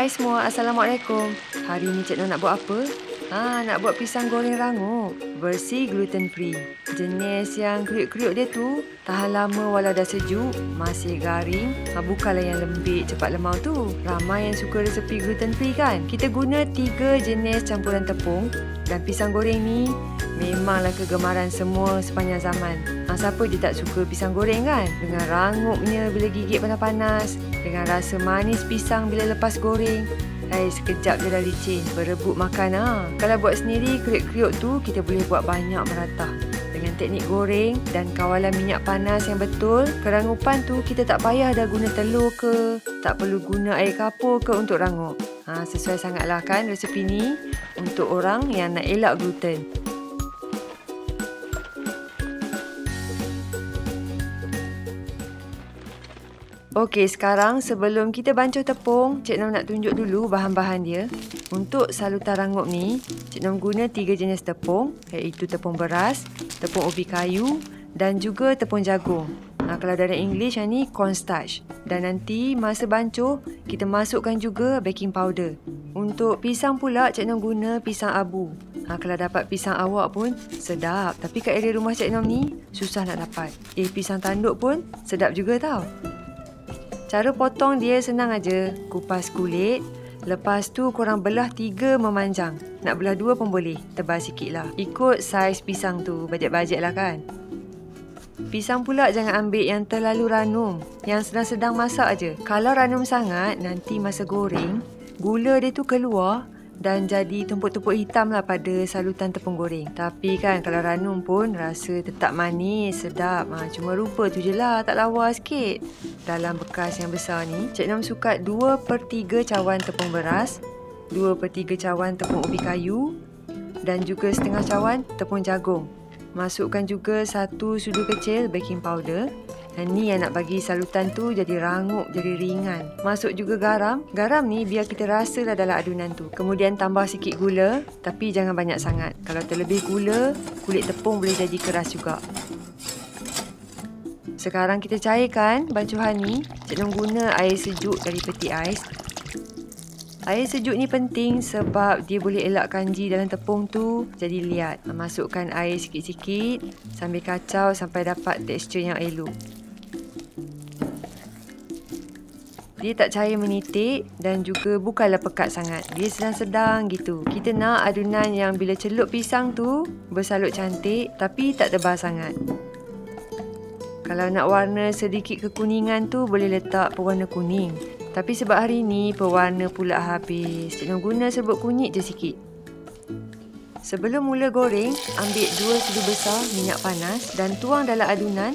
Hai semua, Assalamualaikum. Hari ni Cik Noh nak buat apa? Nak buat pisang goreng rangup. Bersih gluten free. Jenis yang kriuk-kriuk dia tu tahan lama walau dah sejuk, masih garing. Bukanlah yang lembik cepat lemau tu. Ramai yang suka resepi gluten free kan? Kita guna 3 jenis campuran tepung. Dan pisang goreng ni memanglah kegemaran semua sepanjang zaman. Siapa je tak suka pisang goreng kan? Dengan rangupnya bila gigit panas-panas, dengan rasa manis pisang bila lepas goreng. Sekejap je dah licin, berebut makan Kalau buat sendiri, kriuk-kriuk tu kita boleh buat banyak meratah. Dengan teknik goreng dan kawalan minyak panas yang betul, kerangupan tu kita tak payah dah guna telur ke, tak perlu guna air kapur ke untuk rangup. Sesuai sangatlah kan resepi ni untuk orang yang nak elak gluten. Okey, sekarang sebelum kita bancuh tepung, Cik Nom nak tunjuk dulu bahan-bahan dia. Untuk salutan rangup ni, Cik Nom guna 3 jenis tepung, iaitu tepung beras, tepung ubi kayu dan juga tepung jagung. Kalau dalam English yang ni cornstarch. Dan nanti masa bancuh, kita masukkan juga baking powder. Untuk pisang pula, Cik Nom guna pisang abu. Kalau dapat pisang awak pun sedap. Tapi kat area rumah Cik Nom ni, susah nak dapat. Pisang tanduk pun sedap juga tau. Cara potong dia senang aja. Kupas kulit. Lepas tu korang belah 3 memanjang. Nak belah 2 pun boleh. Tebal sikit lah. Ikut saiz pisang tu. Bajet-bajet lah kan. Pisang pula jangan ambil yang terlalu ranum. Yang sedang-sedang masak aja. Kalau ranum sangat, nanti masa goreng, gula dia tu keluar dan jadi tumpuk-tumpuk hitam lah pada salutan tepung goreng. Tapi kan kalau ranum pun rasa tetap manis, sedap. Cuma rupa tu je lah, tak lawa sikit. Dalam bekas yang besar ni, Cik Nom sukat 2/3 cawan tepung beras, 2/3 cawan tepung ubi kayu dan juga setengah cawan tepung jagung. Masukkan juga 1 sudu kecil baking powder. Ni yang nak bagi salutan tu jadi rangup, jadi ringan. Masuk juga garam. Garam ni biar kita rasalah dalam adunan tu. Kemudian tambah sikit gula, tapi jangan banyak sangat. Kalau terlebih gula, kulit tepung boleh jadi keras juga. Sekarang kita cairkan bancuhan ni. Cik Nom guna air sejuk dari peti ais. Air sejuk ni penting sebab dia boleh elak kanji dalam tepung tu jadi liat. Masukkan air sikit-sikit sambil kacau sampai dapat tekstur yang elok. Dia tak cair menitik dan juga bukanlah pekat sangat. Dia sedang-sedang gitu. Kita nak adunan yang bila celup pisang tu bersalut cantik tapi tak tebal sangat. Kalau nak warna sedikit kekuningan tu boleh letak pewarna kuning. Tapi sebab hari ni pewarna pula habis, Cik Nom guna serbuk kunyit je sikit. Sebelum mula goreng, ambil 2 sudu besar minyak panas dan tuang dalam adunan.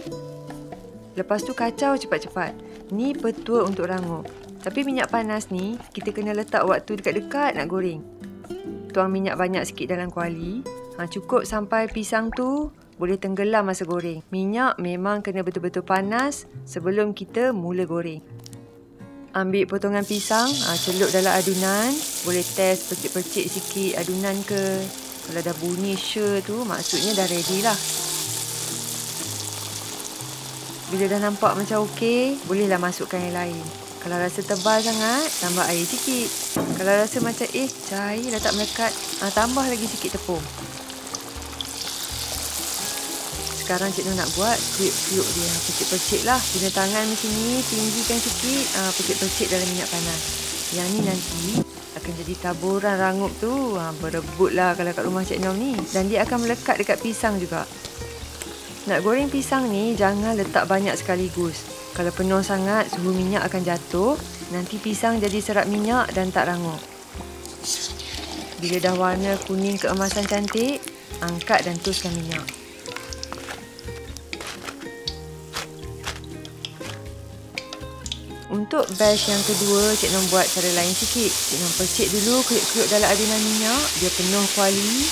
Lepas tu kacau cepat-cepat. Ni betul untuk rangup. Tapi minyak panas ni, kita kena letak waktu dekat-dekat nak goreng. Tuang minyak banyak sikit dalam kuali. Cukup sampai pisang tu boleh tenggelam masa goreng. Minyak memang kena betul-betul panas sebelum kita mula goreng. Ambil potongan pisang, celup dalam adunan. Boleh test percik-percik sikit adunan ke. Kalau dah bunyi sure tu, maksudnya dah ready lah. Bila dah nampak macam okey, bolehlah masukkan yang lain. Kalau rasa tebal sangat, tambah air sikit. Kalau rasa macam cair dah tak melekat, tambah lagi sikit tepung. Sekarang Cik Nom nak buat kriuk-kriuk dia. Percik-percik lah. Guna tangan macam ni, tinggikan sikit, percik-percik dalam minyak panas. Yang ni nanti akan jadi taburan rangup tu. Berebut lah kalau kat rumah Cik Nom ni. Dan dia akan melekat dekat pisang juga. Nak goreng pisang ni, jangan letak banyak sekaligus. Kalau penuh sangat, suhu minyak akan jatuh. Nanti pisang jadi serap minyak dan tak rangup. Bila dah warna kuning keemasan cantik, angkat dan tuskan minyak. Untuk batch yang kedua, Cik Nom buat cara lain sikit. Cik Nom percik dulu kriuk-kriuk dalam adunan minyak. Dia penuh kuali.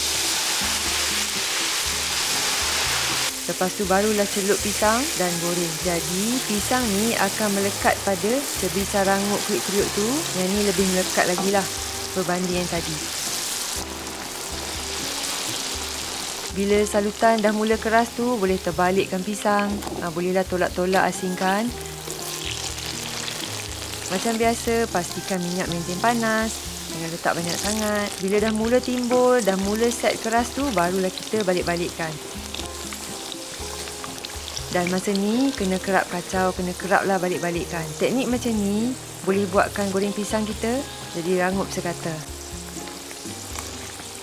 Lepas tu barulah celup pisang dan goreng. Jadi pisang ni akan melekat pada sebisa rangup kriuk-kriuk tu. Yang ni lebih melekat lagi lah berbanding yang tadi. Bila salutan dah mula keras tu, boleh terbalikkan pisang. Bolehlah tolak-tolak asingkan. Macam biasa, pastikan minyak maintain panas. Jangan letak banyak sangat. Bila dah mula timbul, dah mula set keras tu, barulah kita balik-balikkan. Dan masa ni, kena kerap kacau, kena keraplah balik-balikkan. Teknik macam ni, boleh buatkan goreng pisang kita jadi rangup sekata.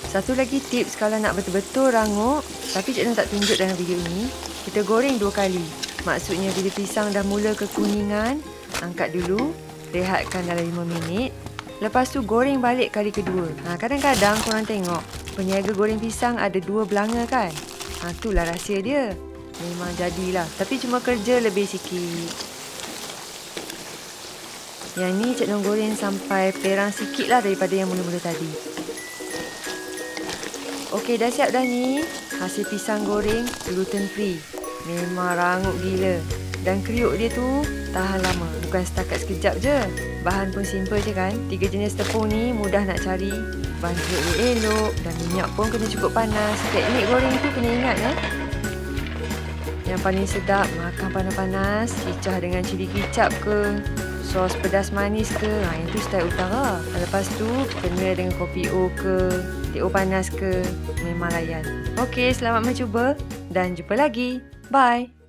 Satu lagi tips kalau nak betul-betul rangup, tapi Cik Noh tak tunjuk dalam video ni, kita goreng 2 kali. Maksudnya bila pisang dah mula kekuningan, angkat dulu, rehatkan dalam 5 minit. Lepas tu goreng balik kali kedua. Kadang-kadang korang tengok, peniaga goreng pisang ada 2 belanga kan? Itulah rahsia dia. Memang jadilah, tapi cuma kerja lebih sikit. Yang ni Cik Noh goreng sampai perang sikit lah daripada yang mula-mula tadi. Okey, dah siap dah ni. Hasil pisang goreng gluten free. Memang rangup gila. Dan kriuk dia tu tahan lama. Bukan setakat sekejap je. Bahan pun simple je kan. 3 jenis tepung ni mudah nak cari. Bahan kriuk dia elok. Dan minyak pun kena cukup panas. Teknik goreng tu kena ingat ya. Yang paling sedap makan panas-panas. Cicah dengan cili kicap ke, sos pedas manis ke. Yang tu style utara. Lepas tu kena dengan kopi O ke, teh O panas ke. Memang layan. Okey, selamat mencuba dan jumpa lagi. Bye.